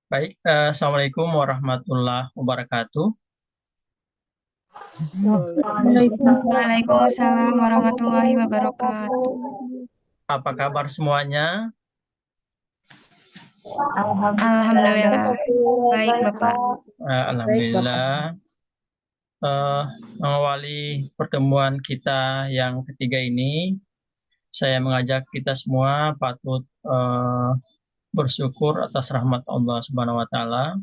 Baik, Assalamualaikum warahmatullahi wabarakatuh. Waalaikumsalam warahmatullahi wabarakatuh. Apa kabar semuanya? Alhamdulillah, baik Bapak. Alhamdulillah. Mengawali pertemuan kita yang ketiga ini, saya mengajak kita semua patut bersyukur atas rahmat Allah Subhanahu wa Ta'ala.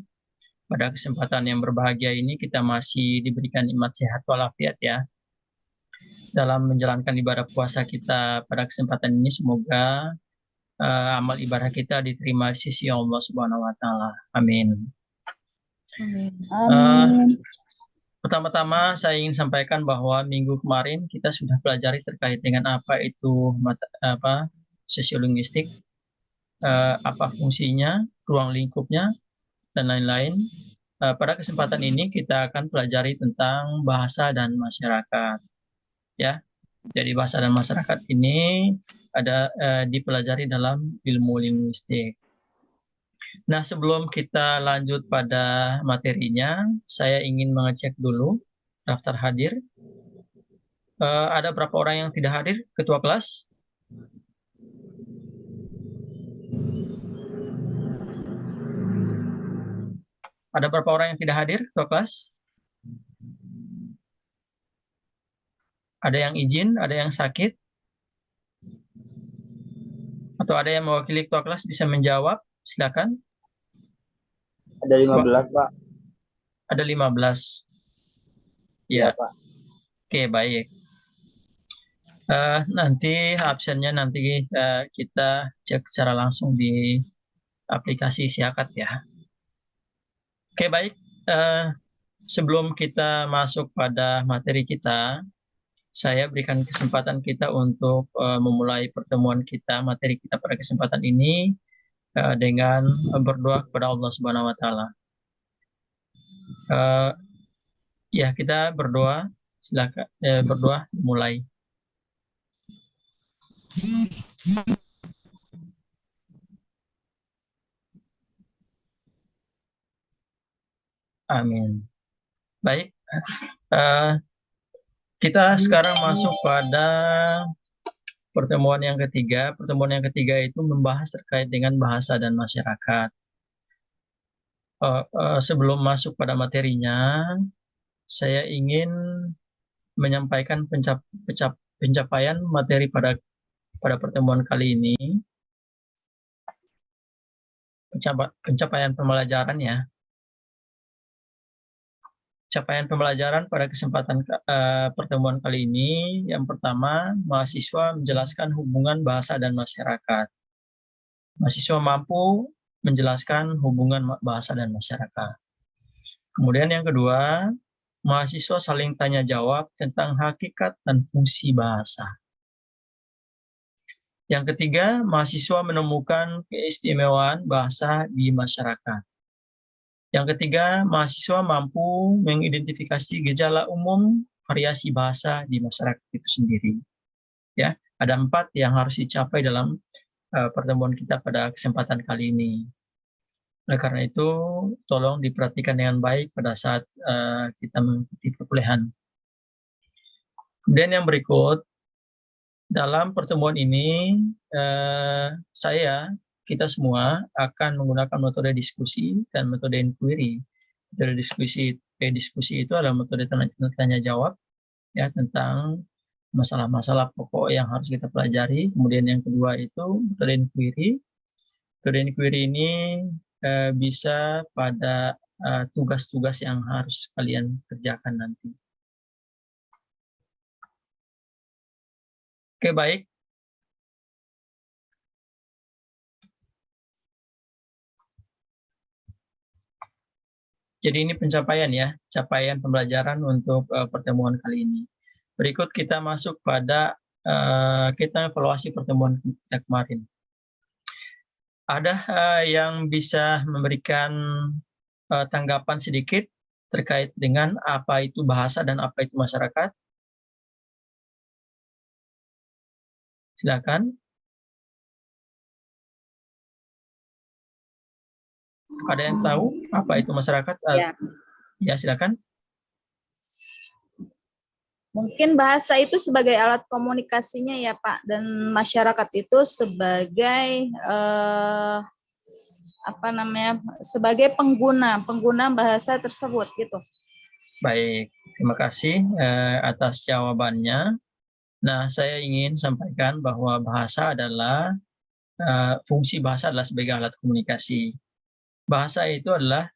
Pada kesempatan yang berbahagia ini, kita masih diberikan nikmat sehat walafiat ya. Dalam menjalankan ibadah puasa kita pada kesempatan ini, semoga amal ibadah kita diterima di sisi Allah Subhanahu wa Ta'ala. Amin. Pertama-tama saya ingin sampaikan bahwa minggu kemarin kita sudah pelajari terkait dengan apa itu sosiolinguistik, apa fungsinya, ruang lingkupnya, dan lain-lain. Pada kesempatan ini kita akan pelajari tentang bahasa dan masyarakat. Ya, jadi bahasa dan masyarakat ini ada dipelajari dalam ilmu linguistik. Nah, sebelum kita lanjut pada materinya, saya ingin mengecek dulu daftar hadir. Ada berapa orang yang tidak hadir, Ketua kelas? Ada berapa orang yang tidak hadir, Ketua kelas? Ada yang izin, ada yang sakit? Atau ada yang mewakili Ketua kelas bisa menjawab? Silakan. Ada 15, Pak. Ada 15. Ya, Ya, Pak. oke, baik. Nanti absennya nanti kita cek secara langsung di aplikasi Siakat ya. Oke, baik. Sebelum kita masuk pada materi kita, saya berikan kesempatan kita untuk memulai pertemuan kita, materi kita pada kesempatan ini dengan berdoa kepada Allah Subhanahu wa Ta'ala. Ya, kita berdoa. Silakan berdoa mulai. Amin. Baik, kita sekarang masuk pada pertemuan yang ketiga. Pertemuan yang ketiga itu membahas terkait dengan bahasa dan masyarakat. Sebelum masuk pada materinya, saya ingin menyampaikan pencapaian materi pada pertemuan kali ini. Pencapaian pembelajaran ya. Capaian pembelajaran pada kesempatan pertemuan kali ini, yang pertama, mahasiswa menjelaskan hubungan bahasa dan masyarakat. Mahasiswa mampu menjelaskan hubungan bahasa dan masyarakat. Kemudian yang kedua, mahasiswa saling tanya jawab tentang hakikat dan fungsi bahasa. Yang ketiga, mahasiswa menemukan keistimewaan bahasa di masyarakat. Yang ketiga, mahasiswa mampu mengidentifikasi gejala umum variasi bahasa di masyarakat itu sendiri. Ya, ada 4 yang harus dicapai dalam pertemuan kita pada kesempatan kali ini. Oleh karena itu, tolong diperhatikan dengan baik pada saat kita mengikuti perkuliahan. Kemudian yang berikut, dalam pertemuan ini kita semua akan menggunakan metode diskusi dan metode inquiry. Metode diskusi itu adalah metode tanya jawab ya tentang masalah-masalah pokok yang harus kita pelajari. Kemudian yang kedua itu metode inquiry. Metode inquiry ini bisa pada tugas-tugas yang harus kalian kerjakan nanti. Oke, baik. Jadi ini pencapaian ya, capaian pembelajaran untuk pertemuan kali ini. Berikut kita masuk pada kita evaluasi pertemuan kita kemarin. Ada yang bisa memberikan tanggapan sedikit terkait dengan apa itu bahasa dan apa itu masyarakat? Silakan. Ada yang tahu apa itu masyarakat? Ya. Ya, silakan. Mungkin bahasa itu sebagai alat komunikasinya ya Pak, dan masyarakat itu sebagai sebagai pengguna bahasa tersebut gitu. Baik, terima kasih atas jawabannya. Nah, saya ingin sampaikan bahwa bahasa adalah fungsi bahasa adalah sebagai alat komunikasi. Bahasa itu adalah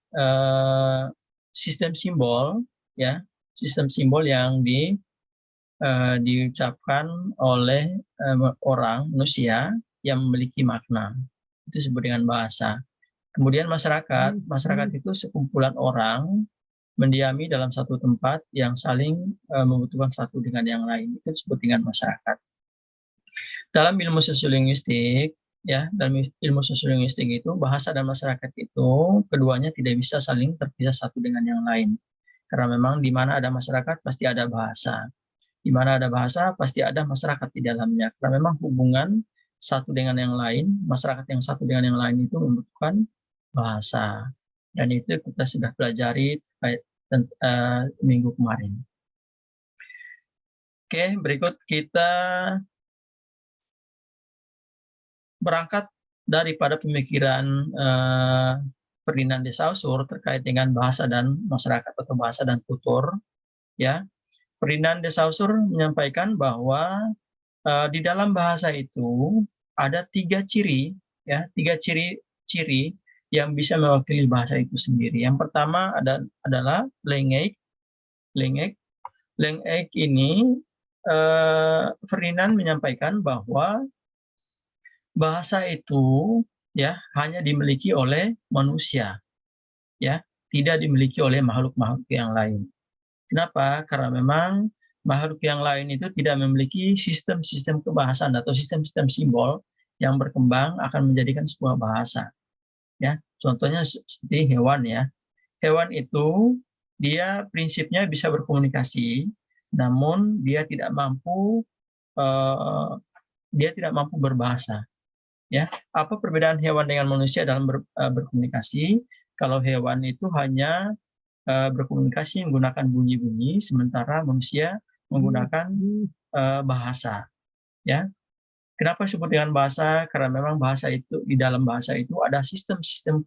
sistem simbol, ya, sistem simbol yang diucapkan oleh orang manusia yang memiliki makna. Itu disebut dengan bahasa. Kemudian masyarakat itu sekumpulan orang mendiami dalam satu tempat yang saling membutuhkan satu dengan yang lain. Itu disebut dengan masyarakat. Dalam ilmu sosiolinguistik, ya, dalam ilmu sosiolinguistik itu bahasa dan masyarakat itu keduanya tidak bisa saling terpisah satu dengan yang lain. Karena memang di mana ada masyarakat pasti ada bahasa. Di mana ada bahasa, pasti ada masyarakat di dalamnya. Karena memang hubungan satu dengan yang lain, masyarakat yang satu dengan yang lain itu membutuhkan bahasa. Dan itu kita sudah pelajari minggu kemarin. Oke, berikut kita berangkat daripada pemikiran Ferdinand de Saussure terkait dengan bahasa dan masyarakat atau bahasa dan tutur. Ya, Ferdinand de Saussure menyampaikan bahwa di dalam bahasa itu ada tiga ciri yang bisa mewakili bahasa itu sendiri. Yang pertama adalah lengek. Lengek ini Ferdinand menyampaikan bahwa bahasa itu ya hanya dimiliki oleh manusia, ya, tidak dimiliki oleh makhluk-makhluk yang lain. Kenapa? Karena memang makhluk yang lain itu tidak memiliki sistem-sistem kebahasaan atau sistem-sistem simbol yang berkembang akan menjadikan sebuah bahasa. Ya, contohnya seperti hewan ya. Hewan itu dia prinsipnya bisa berkomunikasi, namun dia tidak mampu berbahasa. Ya, apa perbedaan hewan dengan manusia dalam berkomunikasi? Kalau hewan itu hanya berkomunikasi menggunakan bunyi-bunyi, sementara manusia menggunakan bahasa. Ya, kenapa disebut dengan bahasa? Karena memang bahasa itu di dalam bahasa itu ada sistem-sistem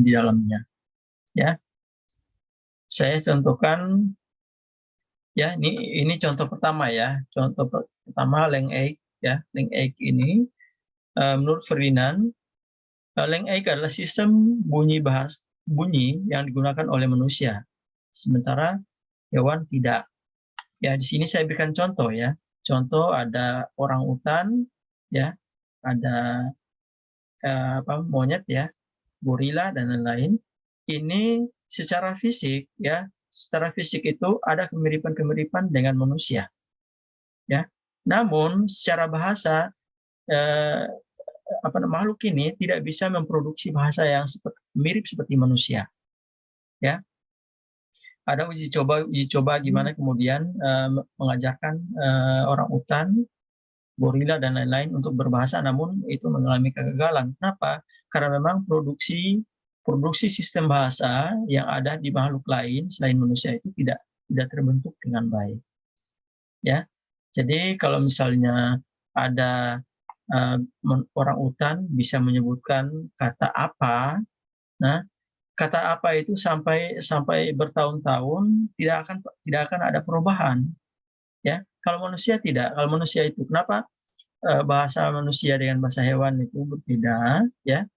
di dalamnya. Ya, saya contohkan. Ya, ini contoh pertama ya. Contoh pertama lengek ya. Lengek ini menurut Ferdinand, lengek adalah sistem bunyi yang digunakan oleh manusia, sementara hewan tidak. Ya, di sini saya berikan contoh ya. Contoh ada orang utan, ya, ada monyet ya, gorila dan lain-lain. Ini secara fisik ya, secara fisik itu ada kemiripan-kemiripan dengan manusia. Ya, namun secara bahasa makhluk ini tidak bisa memproduksi bahasa yang mirip seperti manusia. Ya, ada uji coba gimana kemudian mengajarkan orang utan, gorila dan lain-lain untuk berbahasa, namun itu mengalami kegagalan. Kenapa? Karena memang produksi sistem bahasa yang ada di makhluk lain selain manusia itu tidak terbentuk dengan baik. Ya, jadi kalau misalnya ada orang utan bisa menyebutkan kata apa, nah kata apa itu sampai bertahun-tahun tidak akan ada perubahan, ya. Kalau manusia tidak. Kalau manusia itu kenapa bahasa manusia dengan bahasa hewan itu berbeda, ya.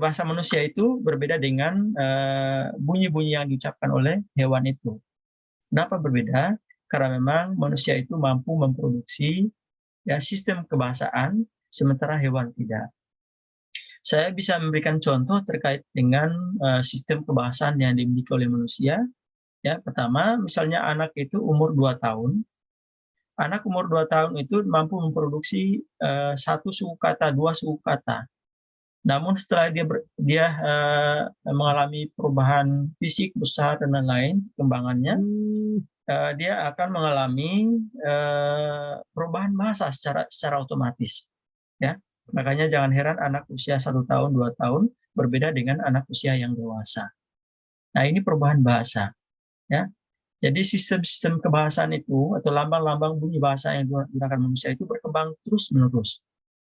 Bahasa manusia itu berbeda dengan bunyi-bunyi yang diucapkan oleh hewan itu. Kenapa berbeda? Karena memang manusia itu mampu memproduksi ya sistem kebahasaan, sementara hewan tidak. Saya bisa memberikan contoh terkait dengan sistem kebahasaan yang dimiliki oleh manusia. Ya, pertama, misalnya anak itu umur 2 tahun. Anak umur 2 tahun itu mampu memproduksi 1 suku kata, 2 suku kata. Namun setelah dia mengalami perubahan fisik besar dan lain-lain, perkembangannya, dia akan mengalami perubahan bahasa secara otomatis. Ya, Makanya jangan heran anak usia 1 tahun, 2 tahun berbeda dengan anak usia yang dewasa. Nah, ini perubahan bahasa, ya. Jadi sistem-sistem kebahasaan itu atau lambang-lambang bunyi bahasa yang digunakan manusia itu berkembang terus-menerus.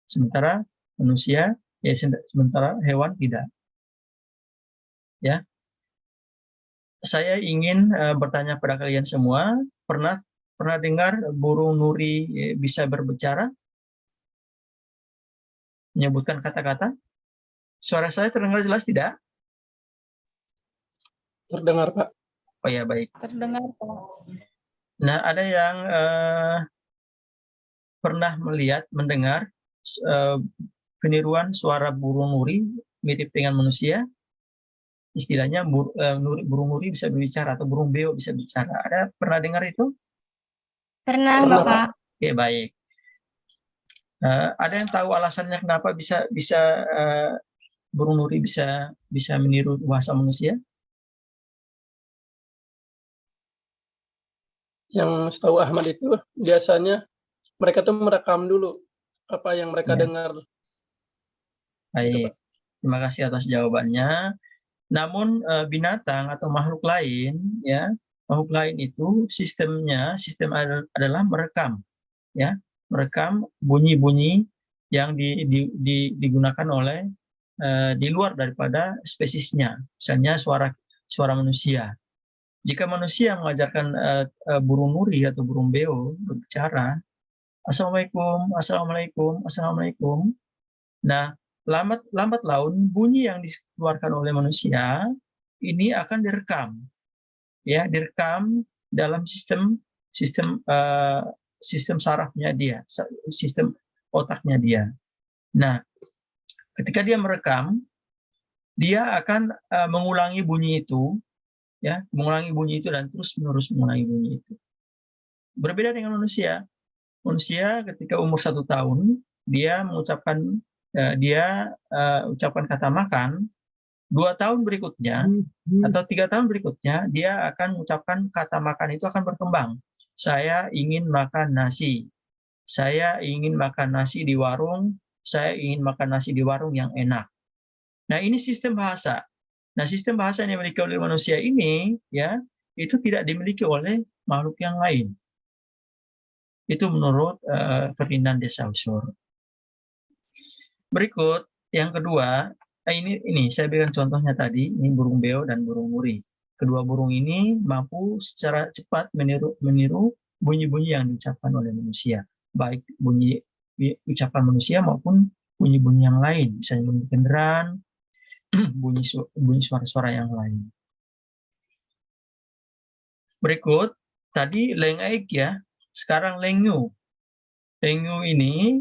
Sementara manusia, sementara hewan tidak. Ya. Saya ingin bertanya pada kalian semua, pernah dengar burung nuri bisa berbicara? Menyebutkan kata-kata? Suara saya terdengar jelas tidak? Terdengar, Pak. Oh ya, baik. Terdengar, Pak. Nah, ada yang pernah mendengar peniruan suara burung nuri mirip dengan manusia? Istilahnya burung nuri bisa berbicara atau burung beo bisa bicara. Ada pernah dengar itu? Pernah, Bapak. Oke, baik. Ada yang tahu alasannya kenapa bisa burung nuri bisa meniru bahasa manusia? Yang setahu Ahmad itu biasanya mereka tuh merekam dulu apa yang mereka Ya. dengar. Baik, terima kasih atas jawabannya. Namun binatang atau makhluk lain, ya, makhluk lain itu sistem adalah merekam, ya, merekam bunyi-bunyi yang digunakan oleh di luar daripada spesiesnya, misalnya suara manusia. Jika manusia mengajarkan burung nuri atau burung beo berbicara, Assalamualaikum, Assalamualaikum, Assalamualaikum. Nah, lambat laun bunyi yang dikeluarkan oleh manusia ini akan direkam, ya, direkam dalam sistem sarafnya dia, sistem otaknya dia. Nah, ketika dia merekam, dia akan mengulangi bunyi itu, ya, mengulangi bunyi itu dan terus menerus mengulangi bunyi itu. Berbeda dengan manusia. Manusia ketika umur 1 tahun dia mengucapkan ucapan kata makan, 2 tahun berikutnya atau 3 tahun berikutnya dia akan mengucapkan kata makan itu akan berkembang. Saya ingin makan nasi. Saya ingin makan nasi di warung. Saya ingin makan nasi di warung yang enak. Nah, ini sistem bahasa. Nah, sistem bahasa yang dimiliki oleh manusia ini, ya, itu tidak dimiliki oleh makhluk yang lain. Itu menurut Ferdinand de Saussure. Berikut yang kedua, ini saya berikan contohnya tadi, ini burung beo dan burung nuri. Kedua burung ini mampu secara cepat meniru bunyi-bunyi yang diucapkan oleh manusia, baik bunyi ucapan manusia maupun bunyi-bunyi yang lain, misalnya bunyi kendaraan, bunyi suara-suara yang lain. Berikut tadi lengek, ya, sekarang lengu. Lengu ini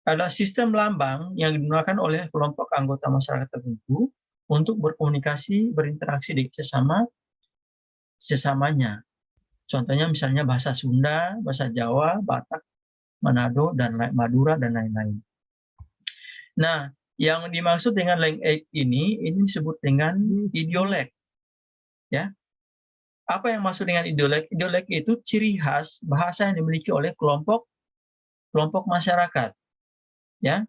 adalah sistem lambang yang digunakan oleh kelompok anggota masyarakat tertentu untuk berkomunikasi, berinteraksi dengan sesamanya. Contohnya misalnya bahasa Sunda, bahasa Jawa, Batak, Manado, dan Madura, dan lain-lain. Nah, yang dimaksud dengan lengek ini disebut dengan idiolek. Ya. Apa yang maksud dengan idiolek? Idiolek itu ciri khas bahasa yang dimiliki oleh kelompok masyarakat. Ya,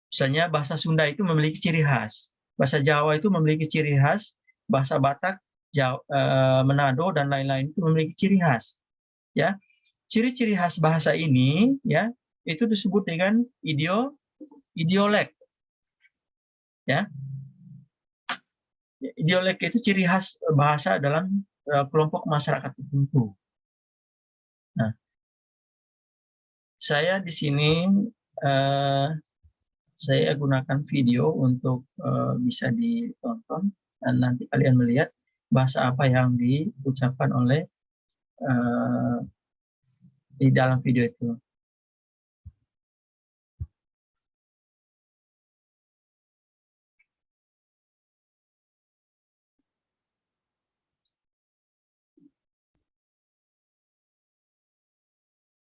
misalnya bahasa Sunda itu memiliki ciri khas, bahasa Jawa itu memiliki ciri khas, bahasa Batak, Manado, dan lain-lain itu memiliki ciri khas. Ya, ciri-ciri khas bahasa ini, ya, itu disebut dengan idiolek. Ya, idiolek itu ciri khas bahasa dalam kelompok masyarakat tertentu. Nah, saya di sini saya gunakan video untuk bisa ditonton dan nanti kalian melihat bahasa apa yang diucapkan oleh di dalam video itu.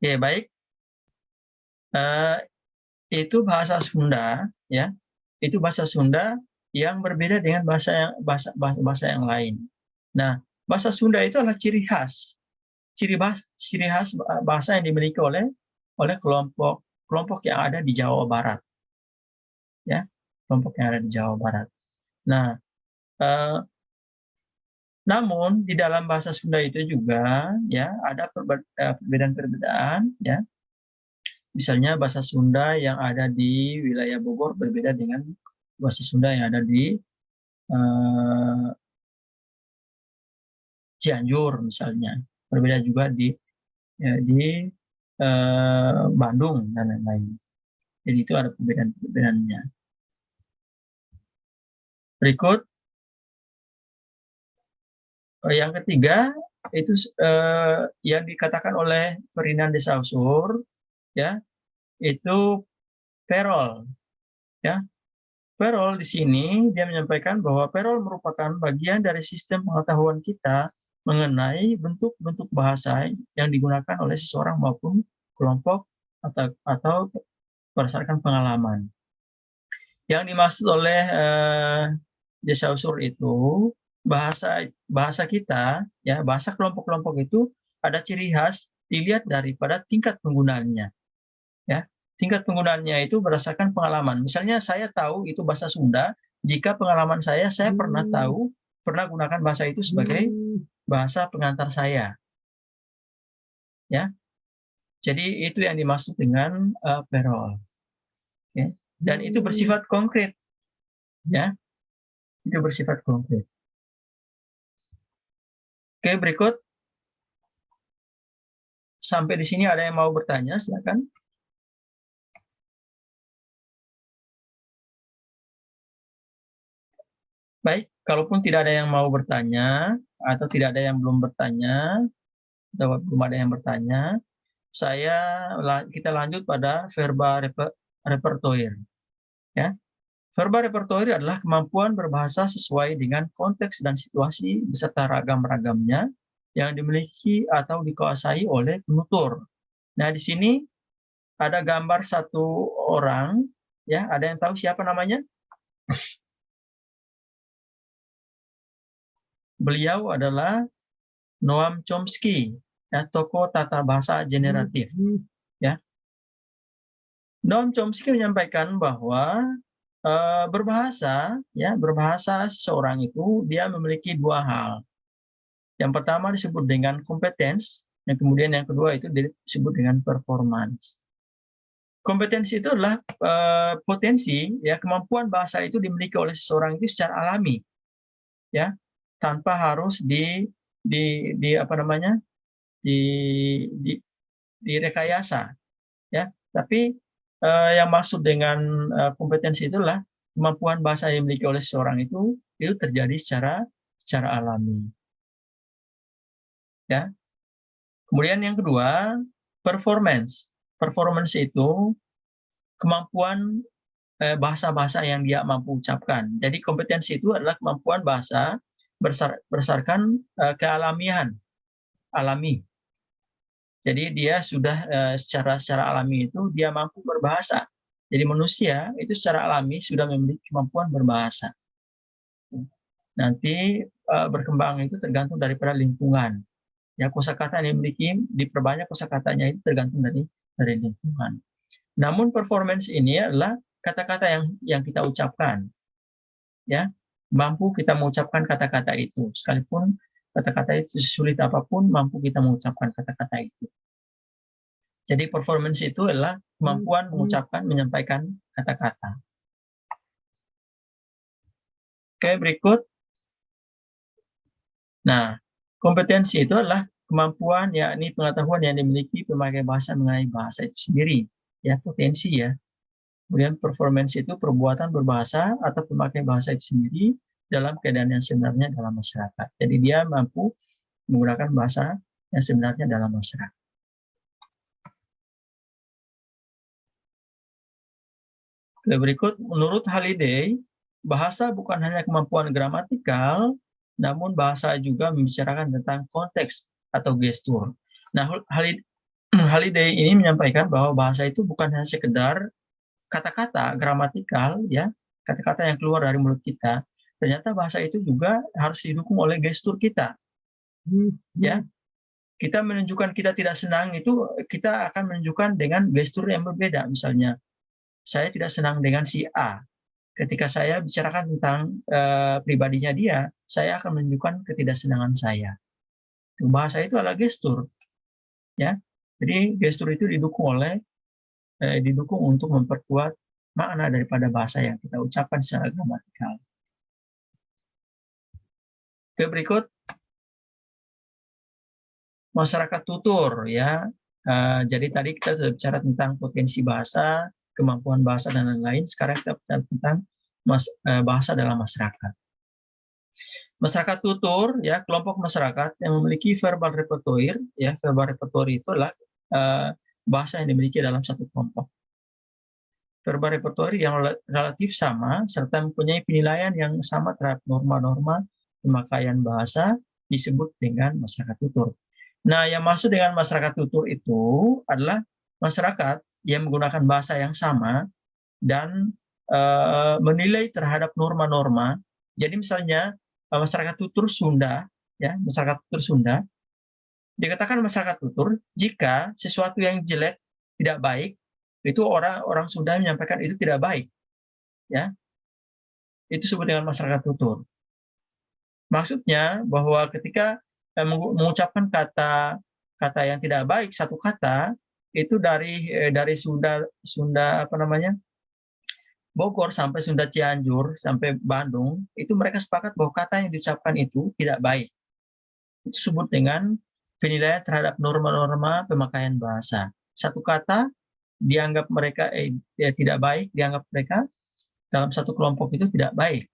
Oke, baik. Itu bahasa Sunda, ya. Itu bahasa Sunda yang berbeda dengan bahasa yang lain. Nah, bahasa Sunda itu adalah ciri khas bahasa yang dimiliki oleh kelompok kelompok yang ada di Jawa Barat. Ya, kelompok yang ada di Jawa Barat. Nah, namun di dalam bahasa Sunda itu juga ya ada perbedaan-perbedaan ya. Misalnya bahasa Sunda yang ada di wilayah Bogor berbeda dengan bahasa Sunda yang ada di Cianjur misalnya. Berbeda juga di Bandung dan lain-lain. Jadi itu ada perbedaan-perbedaannya. Berikut yang ketiga itu yang dikatakan oleh Ferdinand de Saussure ya, itu Perol ya. Perol di sini dia menyampaikan bahwa Perol merupakan bagian dari sistem pengetahuan kita mengenai bentuk-bentuk bahasa yang digunakan oleh seseorang maupun kelompok atau berdasarkan pengalaman. Yang dimaksud oleh de Saussure itu bahasa kita ya, bahasa kelompok-kelompok itu ada ciri khas dilihat daripada tingkat penggunaannya. Ya, tingkat penggunaannya itu berdasarkan pengalaman. Misalnya saya tahu itu bahasa Sunda jika pengalaman saya pernah gunakan bahasa itu sebagai bahasa pengantar saya. Ya. Jadi itu yang dimaksud dengan Perol. Okay. Dan itu bersifat konkret. Ya. Itu bersifat konkret. Oke, berikut. Sampai di sini ada yang mau bertanya, silakan. Baik, kalaupun tidak ada yang mau bertanya, atau tidak ada yang belum bertanya, atau belum ada yang bertanya, kita lanjut pada verba repertoire. Ya. Verba repertoire adalah kemampuan berbahasa sesuai dengan konteks dan situasi beserta ragam-ragamnya yang dimiliki atau dikuasai oleh penutur. Nah, di sini ada gambar satu orang, ya, ada yang tahu siapa namanya? Beliau adalah Noam Chomsky, ya, tokoh tata bahasa generatif. Ya. Noam Chomsky menyampaikan bahwa berbahasa seseorang itu dia memiliki dua hal. Yang pertama disebut dengan kompetens, yang kemudian yang kedua itu disebut dengan performance. Kompetensi itu adalah potensi, ya, kemampuan bahasa itu dimiliki oleh seseorang itu secara alami, ya, tanpa harus direkayasa, ya. Tapi yang maksud dengan kompetensi itulah kemampuan bahasa yang dimiliki oleh seseorang itu terjadi secara alami. Ya. Kemudian yang kedua, performance. Performance itu kemampuan bahasa-bahasa yang dia mampu ucapkan. Jadi kompetensi itu adalah kemampuan bahasa berdasarkan kealamian, alami. Jadi dia sudah secara alami itu dia mampu berbahasa. Jadi manusia itu secara alami sudah memiliki kemampuan berbahasa. Nanti berkembang itu tergantung daripada lingkungan. Ya, kosakata yang dimiliki diperbanyak kosakatanya itu tergantung dari lingkungan. Namun performance ini adalah kata-kata yang kita ucapkan. Ya, mampu kita mengucapkan kata-kata itu. Sekalipun kata-kata itu sulit apapun, mampu kita mengucapkan kata-kata itu. Jadi performance itu adalah kemampuan mengucapkan, menyampaikan kata-kata. Oke, berikut. Nah, kompetensi itu adalah kemampuan, yakni pengetahuan yang dimiliki pemakai bahasa mengenai bahasa itu sendiri. Ya, potensi ya. Kemudian performance itu perbuatan berbahasa atau pemakai bahasa itu sendiri dalam keadaan yang sebenarnya dalam masyarakat. Jadi dia mampu menggunakan bahasa yang sebenarnya dalam masyarakat. Oke, berikut, menurut Halliday, bahasa bukan hanya kemampuan gramatikal, namun bahasa juga membicarakan tentang konteks atau gestur. Nah, Halliday ini menyampaikan bahwa bahasa itu bukan hanya sekedar kata-kata gramatikal, ya, kata-kata yang keluar dari mulut kita. Ternyata bahasa itu juga harus didukung oleh gestur kita. Ya. kita menunjukkan kita tidak senang itu kita akan menunjukkan dengan gestur yang berbeda. Misalnya, saya tidak senang dengan si A. Ketika saya bicarakan tentang pribadinya dia, saya akan menunjukkan ketidaksenangan saya. Bahasa itu adalah gestur, ya. Jadi gestur itu didukung untuk memperkuat makna daripada bahasa yang kita ucapkan secara gramatikal. Oke, berikut masyarakat tutur, ya. Jadi tadi kita sudah bicara tentang potensi bahasa, kemampuan bahasa dan lain-lain. Sekarang kita bicara tentang bahasa dalam masyarakat. Masyarakat tutur, ya, kelompok masyarakat yang memiliki verbal repertoire, ya, verbal repertoire itu adalah bahasa yang dimiliki dalam satu kelompok. Verbal repertoire yang relatif sama serta mempunyai penilaian yang sama terhadap norma-norma pemakaian bahasa disebut dengan masyarakat tutur. Nah, yang maksud dengan masyarakat tutur itu adalah masyarakat yang menggunakan bahasa yang sama dan menilai terhadap norma-norma. Jadi misalnya masyarakat tutur Sunda, ya, masyarakat tutur Sunda dikatakan masyarakat tutur jika sesuatu yang jelek, tidak baik, itu orang Sunda menyampaikan itu tidak baik, ya. Itu disebut dengan masyarakat tutur. Maksudnya bahwa ketika mengucapkan kata yang tidak baik, satu kata itu dari Sunda apa namanya, Bogor sampai Sunda Cianjur sampai Bandung, itu mereka sepakat bahwa kata yang diucapkan itu tidak baik. Itu disebut dengan penilaian terhadap norma-norma pemakaian bahasa. Satu kata dianggap mereka tidak baik, dianggap mereka dalam satu kelompok itu tidak baik.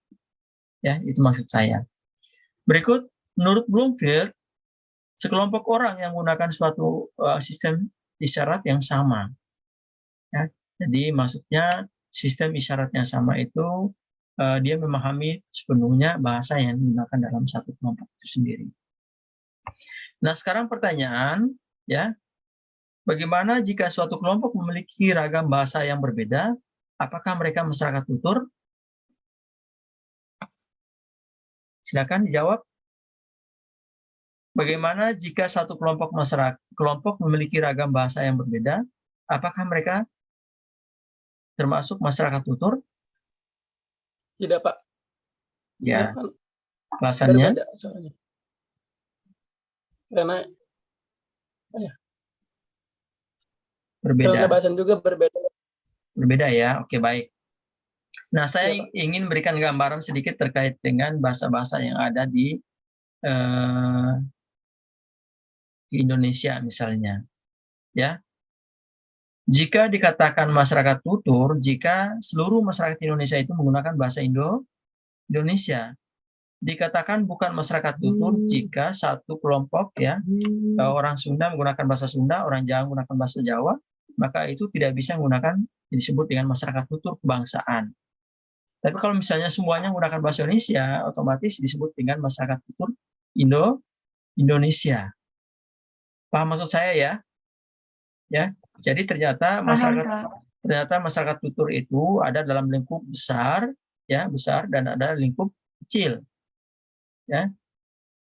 Ya, itu maksud saya. Berikut, menurut Bloomfield, sekelompok orang yang menggunakan suatu sistem isyarat yang sama. Ya, jadi maksudnya sistem isyarat yang sama itu dia memahami sepenuhnya bahasa yang digunakan dalam satu kelompok itu sendiri. Nah, sekarang pertanyaan, ya, bagaimana jika suatu kelompok memiliki ragam bahasa yang berbeda? Apakah mereka masyarakat tutur? Silakan dijawab. Bagaimana jika satu kelompok memiliki ragam bahasa yang berbeda? Apakah mereka termasuk masyarakat tutur? Tidak, Pak. Ya, Kan alasannya berbeda soalnya. Karena berbeda. bahasan juga berbeda. Berbeda, ya. Oke, baik. Nah, saya Ya, Pak. ingin berikan gambaran sedikit terkait dengan bahasa-bahasa yang ada di Indonesia misalnya. Ya. Jika dikatakan masyarakat tutur, jika seluruh masyarakat Indonesia itu menggunakan bahasa Indonesia. Dikatakan bukan masyarakat tutur jika satu kelompok, ya, orang Sunda menggunakan bahasa Sunda, orang Jawa menggunakan bahasa Jawa, maka itu tidak bisa menggunakan disebut dengan masyarakat tutur kebangsaan. Tapi kalau misalnya semuanya menggunakan bahasa Indonesia, otomatis disebut dengan masyarakat tutur Indonesia. Paham maksud saya, ya? Ya. Jadi ternyata masyarakat tutur itu ada dalam lingkup besar, ya, besar, dan ada lingkup kecil. Ya.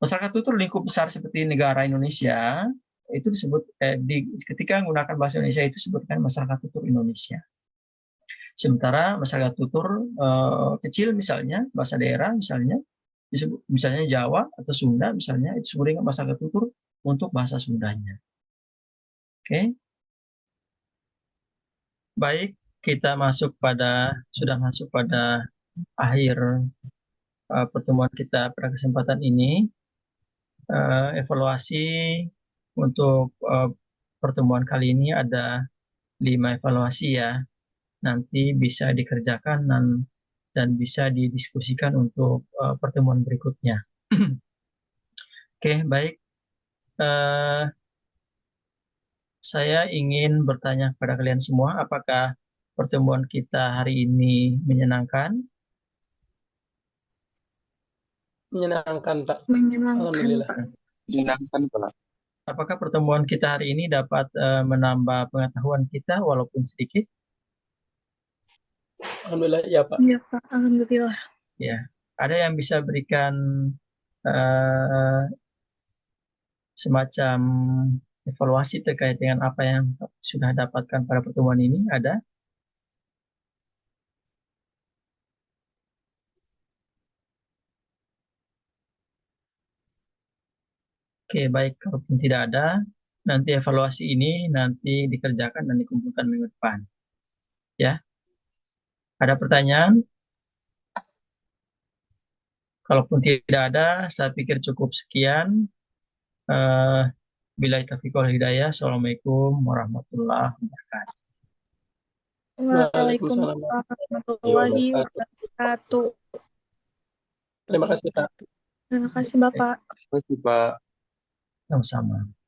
Masyarakat tutur lingkup besar seperti negara Indonesia itu disebut ketika menggunakan bahasa Indonesia itu disebutkan masyarakat tutur Indonesia. Sementara masyarakat tutur kecil misalnya bahasa daerah misalnya disebut misalnya Jawa atau Sunda misalnya itu disebut dengan masyarakat tutur untuk bahasa Sundanya. Oke. Baik, kita sudah masuk pada akhir pertemuan kita pada kesempatan ini. Evaluasi untuk pertemuan kali ini ada 5 evaluasi, ya. Nanti bisa dikerjakan dan bisa didiskusikan untuk pertemuan berikutnya. Oke, baik. Saya ingin bertanya kepada kalian semua, apakah pertemuan kita hari ini menyenangkan? Menyenangkan, Pak. Menyenangkan, Alhamdulillah. Pak. Menyenangkan, Pak. Apakah pertemuan kita hari ini dapat menambah pengetahuan kita walaupun sedikit? Alhamdulillah, ya, Pak. Iya, Pak. Alhamdulillah. Ya, ada yang bisa berikan semacam evaluasi terkait dengan apa yang sudah dapatkan pada pertemuan ini? Ada? Oke, baik. Kalaupun tidak ada, nanti evaluasi ini nanti dikerjakan dan dikumpulkan minggu depan. Ya. Ada pertanyaan? Kalaupun tidak ada, saya pikir cukup sekian. Billahi taufiq wal hidayah. Assalamualaikum warahmatullahi wabarakatuh. Waalaikumsalam Warahmatullahi wabarakatuh. Terima kasih, Pak. Terima kasih Bapak. Terima kasih, Pak. Sama-sama.